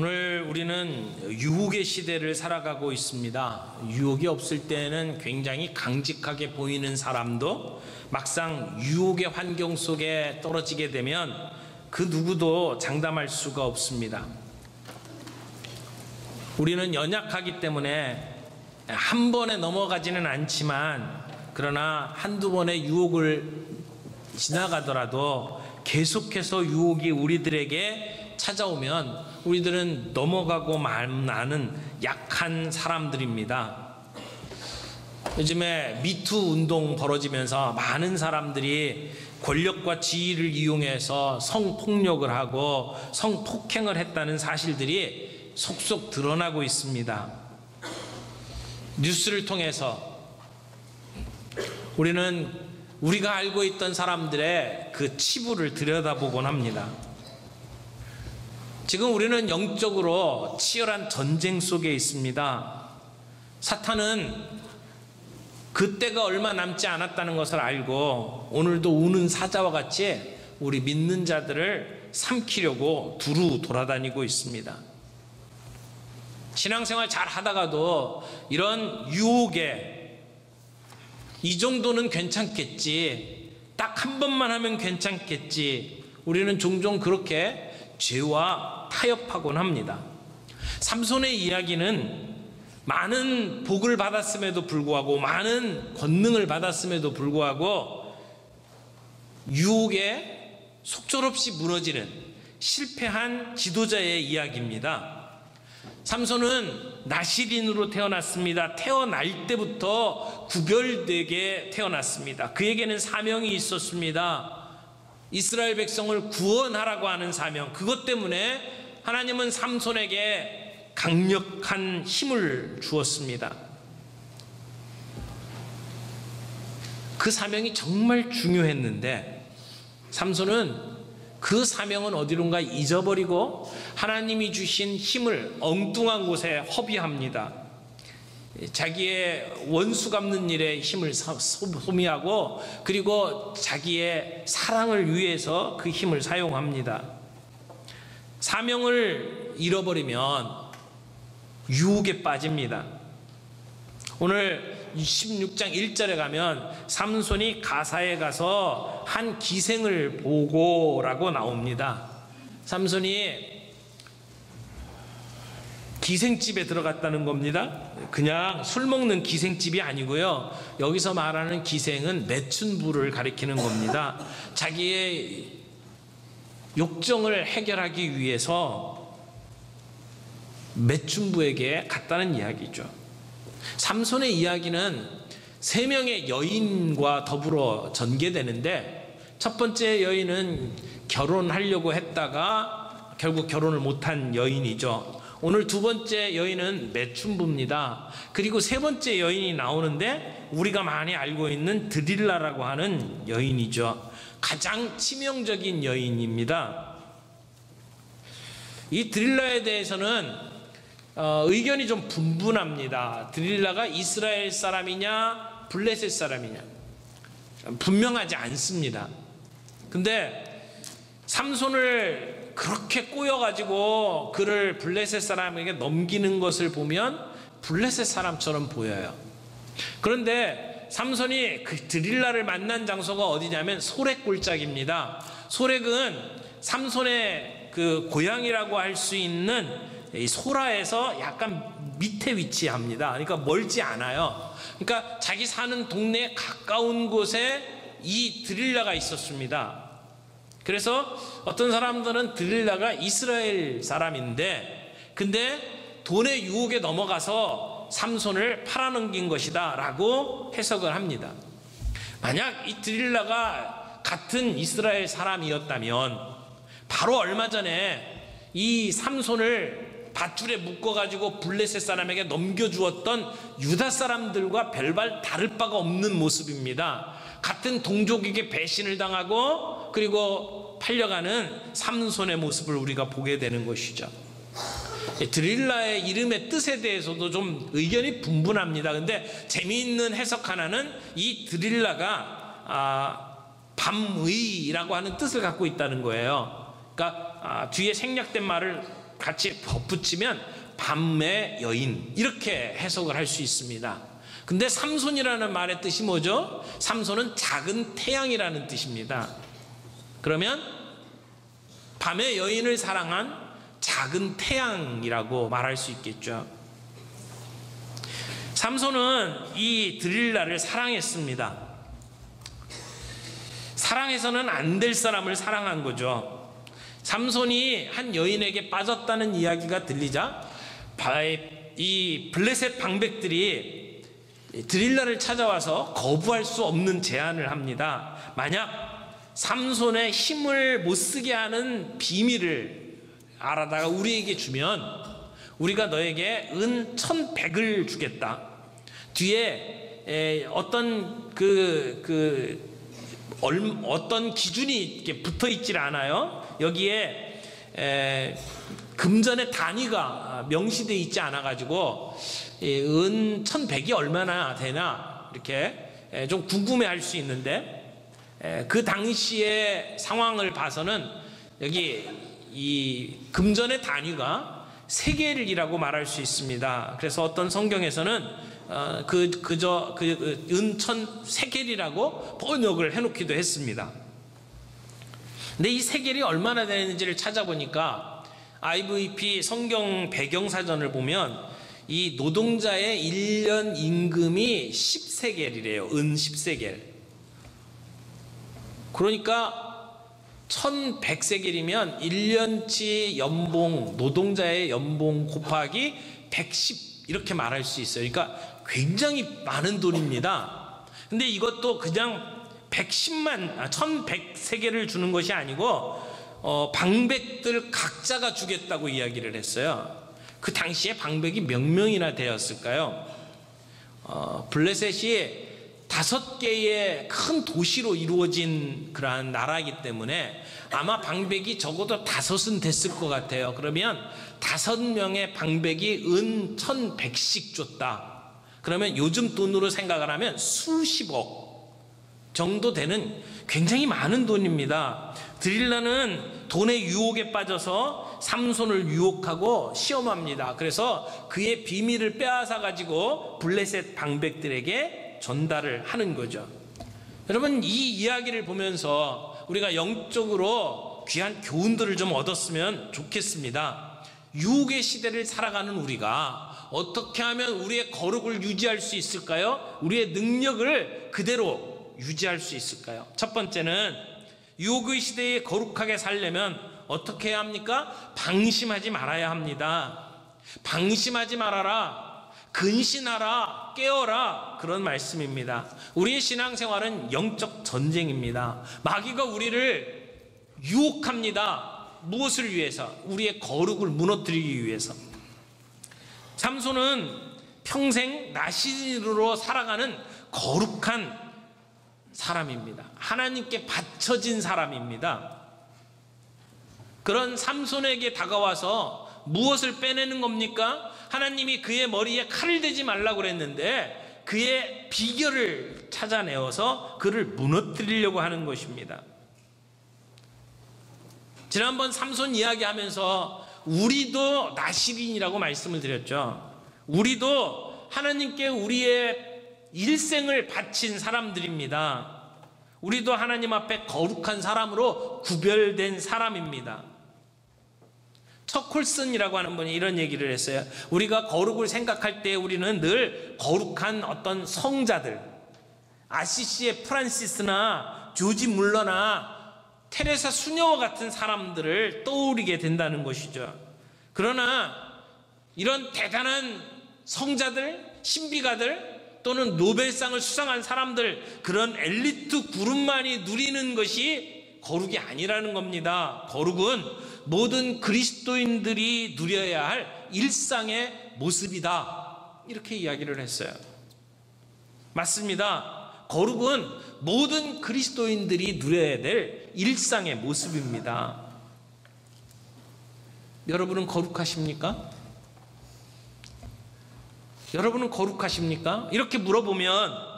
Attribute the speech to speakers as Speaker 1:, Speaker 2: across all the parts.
Speaker 1: 오늘 우리는 유혹의 시대를 살아가고 있습니다. 유혹이 없을 때는 굉장히 강직하게 보이는 사람도 막상 유혹의 환경 속에 떨어지게 되면 그 누구도 장담할 수가 없습니다. 우리는 연약하기 때문에 한 번에 넘어가지는 않지만, 그러나 한두 번의 유혹을 지나가더라도 계속해서 유혹이 우리들에게 찾아오면 우리들은 넘어가고 마는 약한 사람들입니다. 요즘에 미투 운동 벌어지면서 많은 사람들이 권력과 지위를 이용해서 성폭력을 하고 성폭행을 했다는 사실들이 속속 드러나고 있습니다. 뉴스를 통해서 우리는 우리가 알고 있던 사람들의 그 치부를 들여다보곤 합니다. 지금 우리는 영적으로 치열한 전쟁 속에 있습니다. 사탄은 그때가 얼마 남지 않았다는 것을 알고 오늘도 우는 사자와 같이 우리 믿는 자들을 삼키려고 두루 돌아다니고 있습니다. 신앙생활 잘 하다가도 이런 유혹에 이 정도는 괜찮겠지, 딱 한 번만 하면 괜찮겠지, 우리는 종종 그렇게 죄와 타협하곤 합니다. 삼손의 이야기는 많은 복을 받았음에도 불구하고, 많은 권능을 받았음에도 불구하고 유혹에 속절없이 무너지는 실패한 지도자의 이야기입니다. 삼손은 나실인으로 태어났습니다. 태어날 때부터 구별되게 태어났습니다. 그에게는 사명이 있었습니다. 이스라엘 백성을 구원하라고 하는 사명, 그것 때문에 하나님은 삼손에게 강력한 힘을 주었습니다. 그 사명이 정말 중요했는데 삼손은 그 사명은 어디론가 잊어버리고 하나님이 주신 힘을 엉뚱한 곳에 허비합니다. 자기의 원수 갚는 일에 힘을 소비하고, 그리고 자기의 사랑을 위해서 그 힘을 사용합니다. 사명을 잃어버리면 유혹에 빠집니다. 오늘 16장 1절에 가면 삼손이 가사에 가서 한 기생을 보고라고 나옵니다. 삼손이 기생집에 들어갔다는 겁니다. 그냥 술 먹는 기생집이 아니고요, 여기서 말하는 기생은 매춘부를 가리키는 겁니다. 자기의 욕정을 해결하기 위해서 매춘부에게 갔다는 이야기죠. 삼손의 이야기는 세 명의 여인과 더불어 전개되는데, 첫 번째 여인은 결혼하려고 했다가 결국 결혼을 못한 여인이죠. 오늘 두 번째 여인은 매춘부입니다. 그리고 세 번째 여인이 나오는데 우리가 많이 알고 있는 드릴라라고 하는 여인이죠. 가장 치명적인 여인입니다. 이 드릴라에 대해서는 의견이 좀 분분합니다. 드릴라가 이스라엘 사람이냐 블레셋 사람이냐 분명하지 않습니다. 근데 삼손을 그렇게 꼬여가지고 그를 블레셋 사람에게 넘기는 것을 보면 블레셋 사람처럼 보여요. 그런데 삼손이 그 드릴라를 만난 장소가 어디냐면 소렉골짜기입니다. 소렉은 삼손의 그 고향이라고 할 수 있는 이 소라에서 약간 밑에 위치합니다. 그러니까 멀지 않아요. 그러니까 자기 사는 동네에 가까운 곳에 이 드릴라가 있었습니다. 그래서 어떤 사람들은 드릴라가 이스라엘 사람인데, 근데 돈의 유혹에 넘어가서 삼손을 팔아넘긴 것이다 라고 해석을 합니다. 만약 이 드릴라가 같은 이스라엘 사람이었다면 바로 얼마 전에 이 삼손을 밧줄에 묶어가지고 블레셋 사람에게 넘겨주었던 유다 사람들과 별반 다를 바가 없는 모습입니다. 같은 동족에게 배신을 당하고 그리고 팔려가는 삼손의 모습을 우리가 보게 되는 것이죠. 드릴라의 이름의 뜻에 대해서도 좀 의견이 분분합니다. 근데 재미있는 해석 하나는 이 드릴라가 밤의라고 하는 뜻을 갖고 있다는 거예요. 그러니까 뒤에 생략된 말을 같이 덧붙이면 밤의 여인 이렇게 해석을 할 수 있습니다. 근데 삼손이라는 말의 뜻이 뭐죠? 삼손은 작은 태양이라는 뜻입니다. 그러면 밤의 여인을 사랑한 작은 태양이라고 말할 수 있겠죠. 삼손은 이 드릴라를 사랑했습니다. 사랑해서는 안 될 사람을 사랑한 거죠. 삼손이 한 여인에게 빠졌다는 이야기가 들리자 이 블레셋 방백들이 드릴라를 찾아와서 거부할 수 없는 제안을 합니다. 만약 삼손의 힘을 못 쓰게 하는 비밀을 알아다가 우리에게 주면 우리가 너에게 은 1,100을 주겠다. 뒤에 어떤 어떤 기준이 이렇게 붙어 있질 않아요. 여기에 금전의 단위가 명시되어 있지 않아 가지고 은 1,100이 얼마나 되나 이렇게 좀 궁금해할 수 있는데, 그 당시의 상황을 봐서는 여기 이 금전의 단위가 세겔이라고 말할 수 있습니다. 그래서 어떤 성경에서는 그저 은 1,000세겔이라고 번역을 해놓기도 했습니다. 근데 이 세겔이 얼마나 되는지를 찾아보니까 IVP 성경 배경사전을 보면 이 노동자의 1년 임금이 10세겔이래요. 은 10세겔. 그러니까 1,100세겔이면 1년치 연봉, 노동자의 연봉 곱하기 110 이렇게 말할 수 있어요. 그러니까 굉장히 많은 돈입니다. 근데 이것도 그냥 1,100세겔을 주는 것이 아니고 방백들 각자가 주겠다고 이야기를 했어요. 그 당시에 방백이 몇 명이나 되었을까요? 블레셋이 5개의 큰 도시로 이루어진 그러한 나라이기 때문에 아마 방백이 적어도 5은 됐을 것 같아요. 그러면 5명의 방백이 은 1,100씩 줬다. 그러면 요즘 돈으로 생각을 하면 수십억 정도 되는 굉장히 많은 돈입니다. 드릴라는 돈의 유혹에 빠져서 삼손을 유혹하고 시험합니다. 그래서 그의 비밀을 빼앗아 가지고 블레셋 방백들에게 전달을 하는 거죠. 여러분, 이 이야기를 보면서 우리가 영적으로 귀한 교훈들을 좀 얻었으면 좋겠습니다. 유혹의 시대를 살아가는 우리가 어떻게 하면 우리의 거룩을 유지할 수 있을까요? 우리의 능력을 그대로 유지할 수 있을까요? 첫 번째는 유혹의 시대에 거룩하게 살려면 어떻게 해야 합니까? 방심하지 말아야 합니다. 방심하지 말아라, 근신하라, 깨어라, 그런 말씀입니다. 우리의 신앙생활은 영적 전쟁입니다. 마귀가 우리를 유혹합니다. 무엇을 위해서? 우리의 거룩을 무너뜨리기 위해서. 삼손은 평생 나시린으로 살아가는 거룩한 사람입니다. 하나님께 바쳐진 사람입니다. 그런 삼손에게 다가와서 무엇을 빼내는 겁니까? 하나님이 그의 머리에 칼을 대지 말라고 그랬는데 그의 비결을 찾아내어서 그를 무너뜨리려고 하는 것입니다. 지난번 삼손 이야기하면서 우리도 나시린이라고 말씀을 드렸죠. 우리도 하나님께 우리의 일생을 바친 사람들입니다. 우리도 하나님 앞에 거룩한 사람으로 구별된 사람입니다. 척콜슨이라고 하는 분이 이런 얘기를 했어요. 우리가 거룩을 생각할 때 우리는 늘 거룩한 어떤 성자들, 아시시의 프란시스나 조지 물러나 테레사 수녀와 같은 사람들을 떠올리게 된다는 것이죠. 그러나 이런 대단한 성자들, 신비가들 또는 노벨상을 수상한 사람들, 그런 엘리트 그룹만이 누리는 것이 거룩이 아니라는 겁니다. 거룩은 모든 그리스도인들이 누려야 할 일상의 모습이다, 이렇게 이야기를 했어요. 맞습니다. 거룩은 모든 그리스도인들이 누려야 될 일상의 모습입니다. 여러분은 거룩하십니까? 여러분은 거룩하십니까? 이렇게 물어보면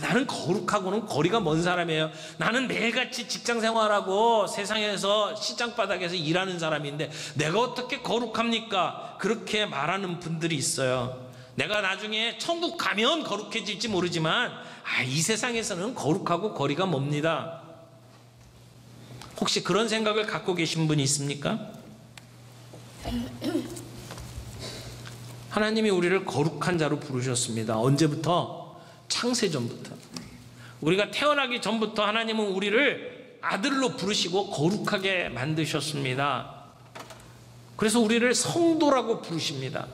Speaker 1: 나는 거룩하고는 거리가 먼 사람이에요. 나는 매일같이 직장 생활하고 세상에서 시장 바닥에서 일하는 사람인데 내가 어떻게 거룩합니까? 그렇게 말하는 분들이 있어요. 내가 나중에 천국 가면 거룩해질지 모르지만 이 세상에서는 거룩하고 거리가 멉니다. 혹시 그런 생각을 갖고 계신 분이 있습니까? 하나님이 우리를 거룩한 자로 부르셨습니다. 언제부터? 창세전부터. 우리가 태어나기 전부터 하나님은 우리를 아들로 부르시고 거룩하게 만드셨습니다. 그래서 우리를 성도라고 부르십니다.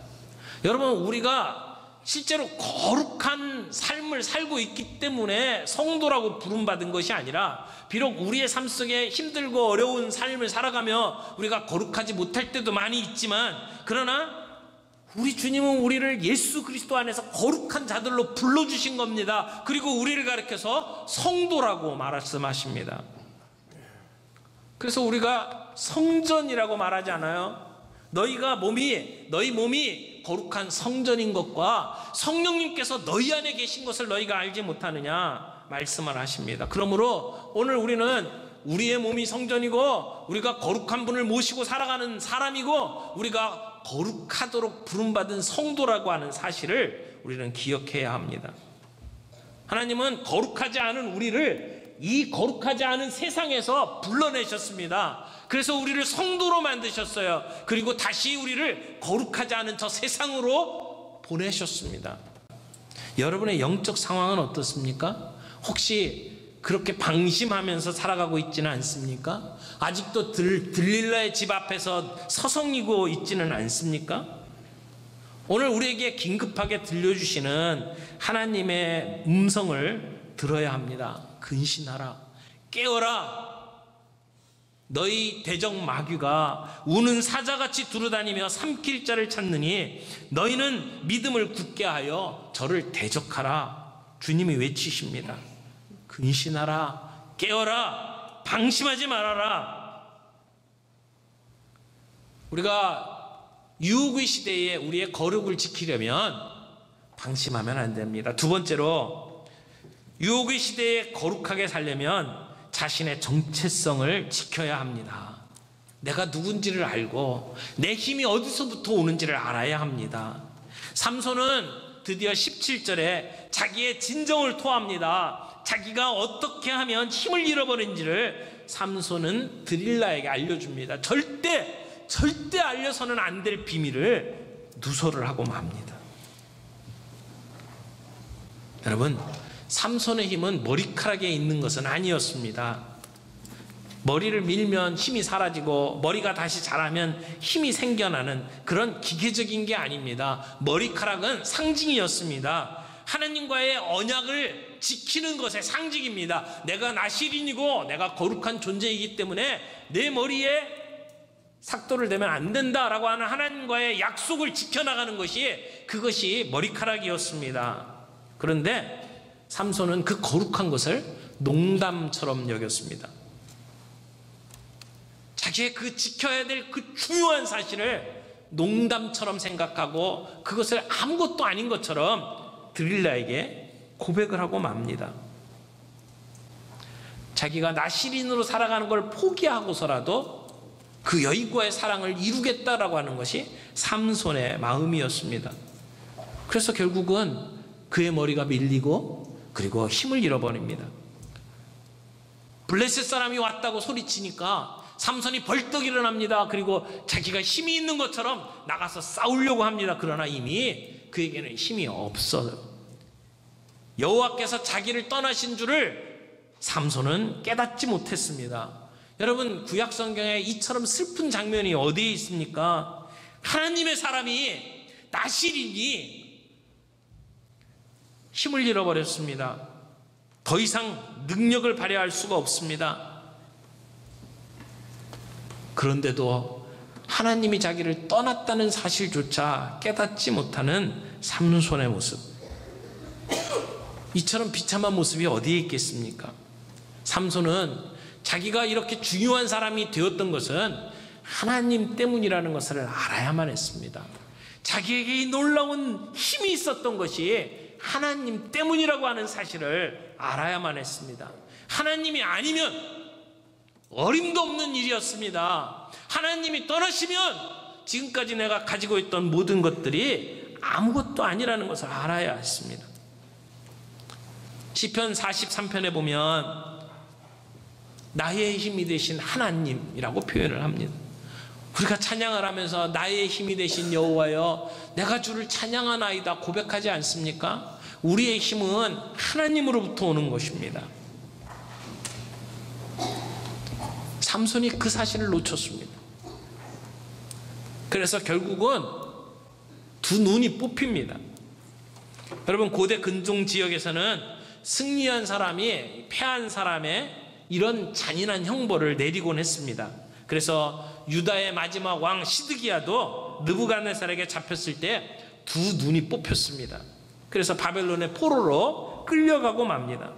Speaker 1: 여러분, 우리가 실제로 거룩한 삶을 살고 있기 때문에 성도라고 부름받은 것이 아니라, 비록 우리의 삶 속에 힘들고 어려운 삶을 살아가며 우리가 거룩하지 못할 때도 많이 있지만, 그러나 우리 주님은 우리를 예수 그리스도 안에서 거룩한 자들로 불러주신 겁니다. 그리고 우리를 가리켜서 성도라고 말씀하십니다. 그래서 우리가 성전이라고 말하지 않아요. 너희 몸이 거룩한 성전인 것과 성령님께서 너희 안에 계신 것을 너희가 알지 못하느냐 말씀을 하십니다. 그러므로 오늘 우리는 우리의 몸이 성전이고 우리가 거룩한 분을 모시고 살아가는 사람이고 우리가 거룩하도록 부름받은 성도라고 하는 사실을 우리는 기억해야 합니다. 하나님은 거룩하지 않은 우리를 이 거룩하지 않은 세상에서 불러내셨습니다. 그래서 우리를 성도로 만드셨어요. 그리고 다시 우리를 거룩하지 않은 저 세상으로 보내셨습니다. 여러분의 영적 상황은 어떻습니까? 혹시 그렇게 방심하면서 살아가고 있지는 않습니까? 아직도 들릴라의 집 앞에서 서성이고 있지는 않습니까? 오늘 우리에게 긴급하게 들려주시는 하나님의 음성을 들어야 합니다. 근신하라, 깨어라. 너희 대적 마귀가 우는 사자같이 두루다니며 삼킬 자를 찾느니 너희는 믿음을 굳게 하여 저를 대적하라. 주님이 외치십니다. 근신하라, 깨어라, 방심하지 말아라. 우리가 유혹의 시대에 우리의 거룩을 지키려면 방심하면 안 됩니다. 두 번째로, 유혹의 시대에 거룩하게 살려면 자신의 정체성을 지켜야 합니다. 내가 누군지를 알고 내 힘이 어디서부터 오는지를 알아야 합니다. 삼손은 드디어 17절에 자기의 진정을 토합니다. 자기가 어떻게 하면 힘을 잃어버린지를 삼손은 드릴라에게 알려줍니다. 절대 알려서는 안 될 비밀을 누설을 하고 맙니다. 여러분, 삼손의 힘은 머리카락에 있는 것은 아니었습니다. 머리를 밀면 힘이 사라지고 머리가 다시 자라면 힘이 생겨나는 그런 기계적인 게 아닙니다. 머리카락은 상징이었습니다. 하나님과의 언약을 지키는 것의 상징입니다. 내가 나시린이고 내가 거룩한 존재이기 때문에 내 머리에 삭도를 대면 안 된다라고 하는 하나님과의 약속을 지켜나가는 그것이 머리카락이었습니다. 그런데 삼손은 그 거룩한 것을 농담처럼 여겼습니다. 자기의 그 지켜야 될 그 중요한 사실을 농담처럼 생각하고 그것을 아무것도 아닌 것처럼 드릴라에게 고백을 하고 맙니다. 자기가 나시린으로 살아가는 걸 포기하고서라도 그 여인과의 사랑을 이루겠다라고 하는 것이 삼손의 마음이었습니다. 그래서 결국은 그의 머리가 밀리고 그리고 힘을 잃어버립니다. 블레셋 사람이 왔다고 소리치니까 삼손이 벌떡 일어납니다. 그리고 자기가 힘이 있는 것처럼 나가서 싸우려고 합니다. 그러나 이미 그에게는 힘이 없어요. 여호와께서 자기를 떠나신 줄을 삼손은 깨닫지 못했습니다. 여러분, 구약 성경에 이처럼 슬픈 장면이 어디에 있습니까? 하나님의 사람이 나시린이 힘을 잃어버렸습니다. 더 이상 능력을 발휘할 수가 없습니다. 그런데도 하나님이 자기를 떠났다는 사실조차 깨닫지 못하는 삼손의 모습, 이처럼 비참한 모습이 어디에 있겠습니까? 삼손은 자기가 이렇게 중요한 사람이 되었던 것은 하나님 때문이라는 것을 알아야만 했습니다. 자기에게 이 놀라운 힘이 있었던 것이 하나님 때문이라고 하는 사실을 알아야만 했습니다. 하나님이 아니면 어림도 없는 일이었습니다. 하나님이 떠나시면 지금까지 내가 가지고 있던 모든 것들이 아무것도 아니라는 것을 알아야 했습니다. 시편 43편에 보면 나의 힘이 되신 하나님이라고 표현을 합니다. 우리가 찬양을 하면서 나의 힘이 되신 여호와여 내가 주를 찬양하나이다 고백하지 않습니까? 우리의 힘은 하나님으로부터 오는 것입니다. 삼손이 그 사실을 놓쳤습니다. 그래서 결국은 두 눈이 뽑힙니다. 여러분 고대 근동 지역에서는 승리한 사람이 패한 사람의 이런 잔인한 형벌을 내리곤 했습니다. 그래서 유다의 마지막 왕 시드기야도 느부갓네살에게 잡혔을 때 두 눈이 뽑혔습니다. 그래서 바벨론의 포로로 끌려가고 맙니다.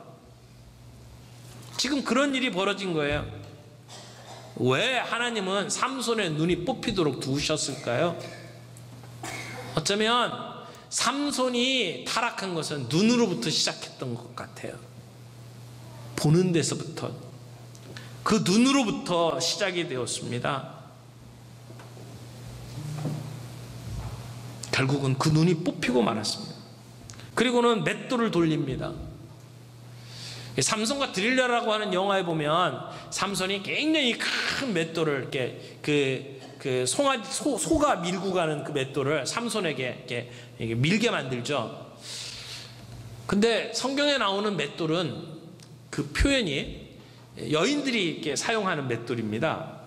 Speaker 1: 지금 그런 일이 벌어진 거예요. 왜 하나님은 삼손의 눈이 뽑히도록 두셨을까요? 어쩌면 삼손이 타락한 것은 눈으로부터 시작했던 것 같아요. 보는 데서부터, 그 눈으로부터 시작이 되었습니다. 결국은 그 눈이 뽑히고 말았습니다. 그리고는 맷돌을 돌립니다. 삼손과 드릴라라고 하는 영화에 보면 삼손이 굉장히 큰 맷돌을 이렇게 소가 밀고 가는 그 맷돌을 삼손에게 이렇게 밀게 만들죠. 근데 성경에 나오는 맷돌은 그 표현이 여인들이 이렇게 사용하는 맷돌입니다.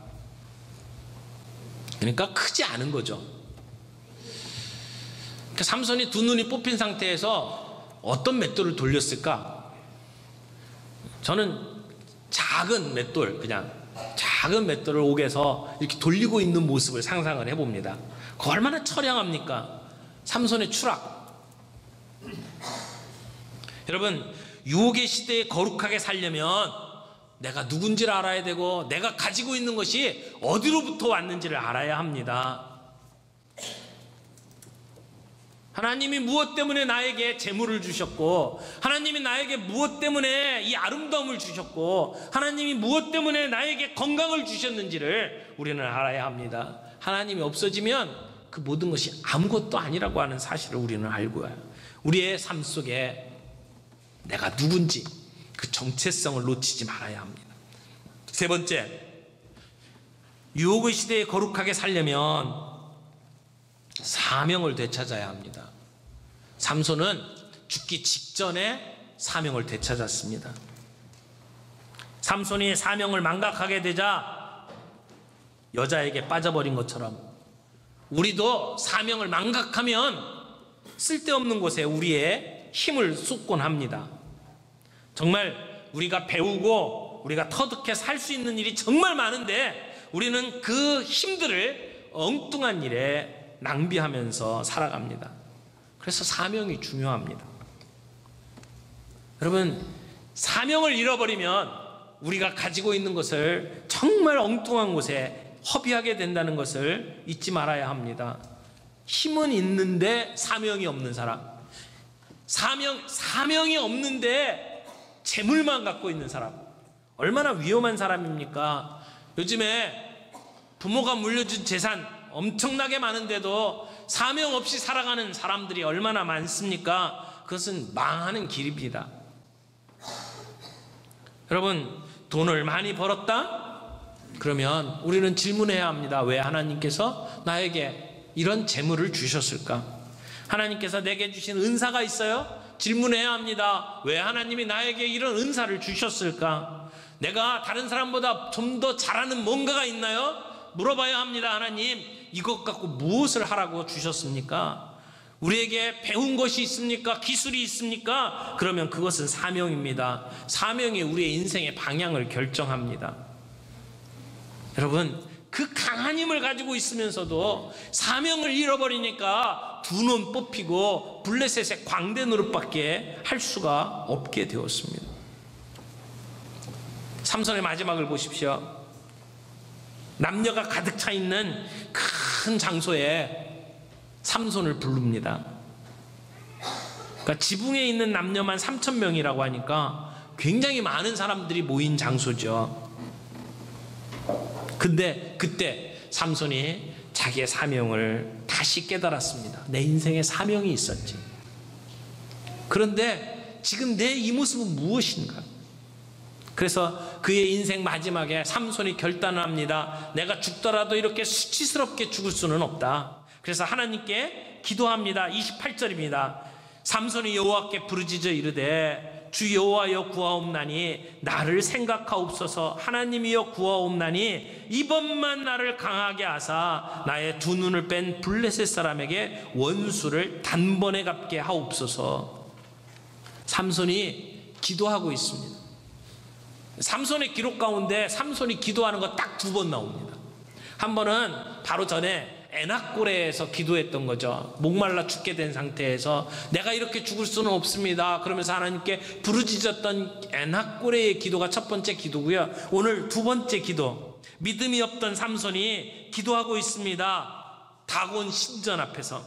Speaker 1: 그러니까 크지 않은 거죠. 그러니까 삼손이 두 눈이 뽑힌 상태에서 어떤 맷돌을 돌렸을까? 저는 작은 맷돌, 그냥 작은 맷돌을 옥에서 이렇게 돌리고 있는 모습을 상상을 해봅니다. 그거 얼마나 처량합니까? 삼손의 추락. 여러분, 유혹의 시대에 거룩하게 살려면 내가 누군지를 알아야 되고 내가 가지고 있는 것이 어디로부터 왔는지를 알아야 합니다. 하나님이 무엇 때문에 나에게 재물을 주셨고, 하나님이 나에게 무엇 때문에 이 아름다움을 주셨고, 하나님이 무엇 때문에 나에게 건강을 주셨는지를 우리는 알아야 합니다. 하나님이 없어지면 그 모든 것이 아무것도 아니라고 하는 사실을 우리는 알고 와요. 우리의 삶 속에 내가 누군지 그 정체성을 놓치지 말아야 합니다. 세 번째, 유혹의 시대에 거룩하게 살려면 사명을 되찾아야 합니다. 삼손은 죽기 직전에 사명을 되찾았습니다. 삼손이 사명을 망각하게 되자 여자에게 빠져버린 것처럼 우리도 사명을 망각하면 쓸데없는 곳에 우리의 힘을 쏟곤 합니다. 정말 우리가 배우고 우리가 터득해 살 수 있는 일이 정말 많은데 우리는 그 힘들을 엉뚱한 일에 낭비하면서 살아갑니다. 그래서 사명이 중요합니다. 여러분, 사명을 잃어버리면 우리가 가지고 있는 것을 정말 엉뚱한 곳에 허비하게 된다는 것을 잊지 말아야 합니다. 힘은 있는데 사명이 없는 사람, 사명이 없는데 재물만 갖고 있는 사람, 얼마나 위험한 사람입니까? 요즘에 부모가 물려준 재산 엄청나게 많은데도 사명 없이 살아가는 사람들이 얼마나 많습니까? 그것은 망하는 길입니다. 여러분, 돈을 많이 벌었다? 그러면 우리는 질문해야 합니다. 왜 하나님께서 나에게 이런 재물을 주셨을까? 하나님께서 내게 주신 은사가 있어요? 질문해야 합니다. 왜 하나님이 나에게 이런 은사를 주셨을까? 내가 다른 사람보다 좀 더 잘하는 뭔가가 있나요? 물어봐야 합니다. 하나님, 이것 갖고 무엇을 하라고 주셨습니까? 우리에게 배운 것이 있습니까? 기술이 있습니까? 그러면 그것은 사명입니다. 사명이 우리의 인생의 방향을 결정합니다. 여러분, 그 강한 힘을 가지고 있으면서도 사명을 잃어버리니까 두 눈 뽑히고 블레셋의 광대 노릇밖에 할 수가 없게 되었습니다. 삼손의 마지막을 보십시오. 남녀가 가득 차 있는 큰 장소에 삼손을 부릅니다. 그러니까 지붕에 있는 남녀만 3,000명이라고 하니까 굉장히 많은 사람들이 모인 장소죠. 근데 그때 삼손이 자기의 사명을 다시 깨달았습니다. 내 인생에 사명이 있었지. 그런데 지금 내 이 모습은 무엇인가? 그래서 그의 인생 마지막에 삼손이 결단합니다. 내가 죽더라도 이렇게 수치스럽게 죽을 수는 없다. 그래서 하나님께 기도합니다. 28절입니다. 삼손이 여호와께 부르짖어 이르되 주 여호와여 구하옵나니 나를 생각하옵소서. 하나님이여 구하옵나니 이번만 나를 강하게 하사 나의 두 눈을 뺀 블레셋 사람에게 원수를 단번에 갚게 하옵소서. 삼손이 기도하고 있습니다. 삼손의 기록 가운데 삼손이 기도하는 거 딱 2번 나옵니다. 한 번은 바로 전에 에낙고레에서 기도했던 거죠. 목말라 죽게 된 상태에서 내가 이렇게 죽을 수는 없습니다. 그러면서 하나님께 부르짖었던 에낙고레의 기도가 첫 번째 기도고요. 오늘 2번째 기도, 믿음이 없던 삼손이 기도하고 있습니다. 다곤 신전 앞에서.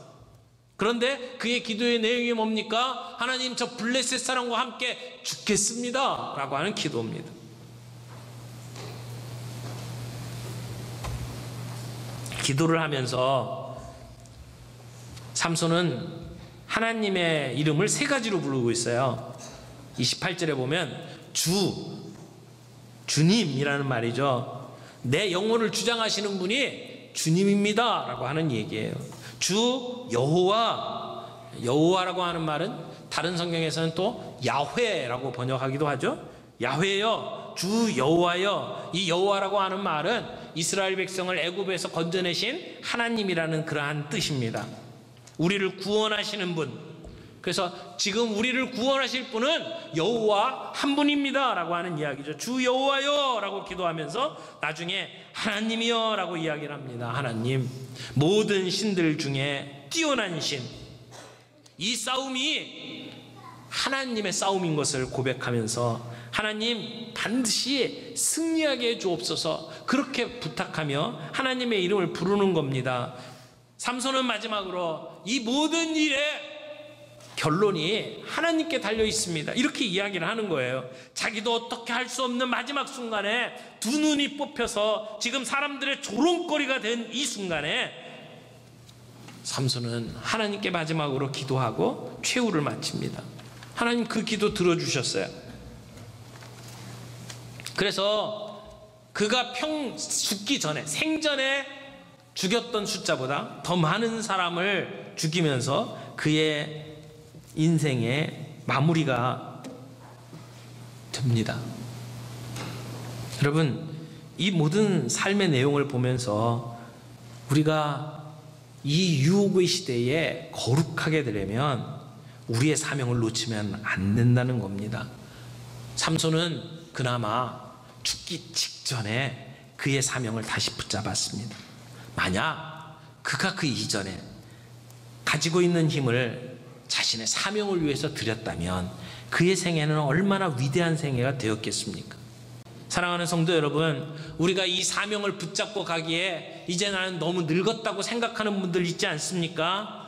Speaker 1: 그런데 그의 기도의 내용이 뭡니까? 하나님, 저 블레셋 사람과 함께 죽겠습니다 라고 하는 기도입니다. 기도를 하면서 삼손은 하나님의 이름을 3가지로 부르고 있어요. 28절에 보면 주님이라는 말이죠. 내 영혼을 주장하시는 분이 주님입니다 라고 하는 얘기예요. 주 여호와라고 하는 말은 다른 성경에서는 또 야훼라고 번역하기도 하죠. 야훼여, 주 여호와여. 이 여호와라고 하는 말은 이스라엘 백성을 애굽에서 건져내신 하나님이라는 그러한 뜻입니다. 우리를 구원하시는 분. 그래서 지금 우리를 구원하실 분은 여호와 한 분입니다 라고 하는 이야기죠. 주 여호와여 라고 기도하면서 나중에 하나님이여 라고 이야기를 합니다. 하나님, 모든 신들 중에 뛰어난 신. 이 싸움이 하나님의 싸움인 것을 고백하면서 하나님 반드시 승리하게 해주옵소서, 그렇게 부탁하며 하나님의 이름을 부르는 겁니다. 삼손은 마지막으로 이 모든 일의 결론이 하나님께 달려 있습니다 이렇게 이야기를 하는 거예요. 자기도 어떻게 할 수 없는 마지막 순간에 두 눈이 뽑혀서 지금 사람들의 조롱거리가 된 이 순간에 삼손은 하나님께 마지막으로 기도하고 최후를 마칩니다. 하나님 그 기도 들어주셨어요. 그래서 그가 죽기 전에, 생전에 죽였던 숫자보다 더 많은 사람을 죽이면서 그의 인생의 마무리가 됩니다. 여러분, 이 모든 삶의 내용을 보면서 우리가 이 유혹의 시대에 거룩하게 되려면 우리의 사명을 놓치면 안 된다는 겁니다. 삼손은 그나마 죽기 직전에 그의 사명을 다시 붙잡았습니다. 만약 그가 그 이전에 가지고 있는 힘을 자신의 사명을 위해서 드렸다면 그의 생애는 얼마나 위대한 생애가 되었겠습니까? 사랑하는 성도 여러분, 우리가 이 사명을 붙잡고 가기에 이제 나는 너무 늙었다고 생각하는 분들 있지 않습니까?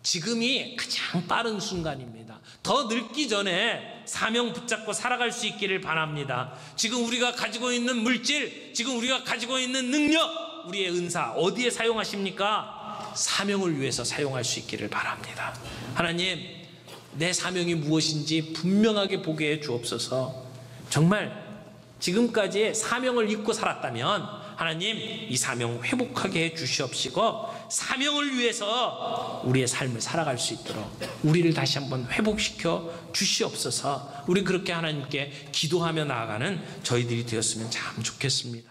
Speaker 1: 지금이 가장 빠른 순간입니다. 더 늙기 전에 사명 붙잡고 살아갈 수 있기를 바랍니다. 지금 우리가 가지고 있는 물질, 지금 우리가 가지고 있는 능력, 우리의 은사 어디에 사용하십니까? 사명을 위해서 사용할 수 있기를 바랍니다. 하나님, 내 사명이 무엇인지 분명하게 보게 해 주옵소서. 정말 지금까지 사명을 잊고 살았다면 하나님, 이 사명 회복하게 해 주시옵시고 사명을 위해서 우리의 삶을 살아갈 수 있도록 우리를 다시 한번 회복시켜 주시옵소서. 우리 그렇게 하나님께 기도하며 나아가는 저희들이 되었으면 참 좋겠습니다.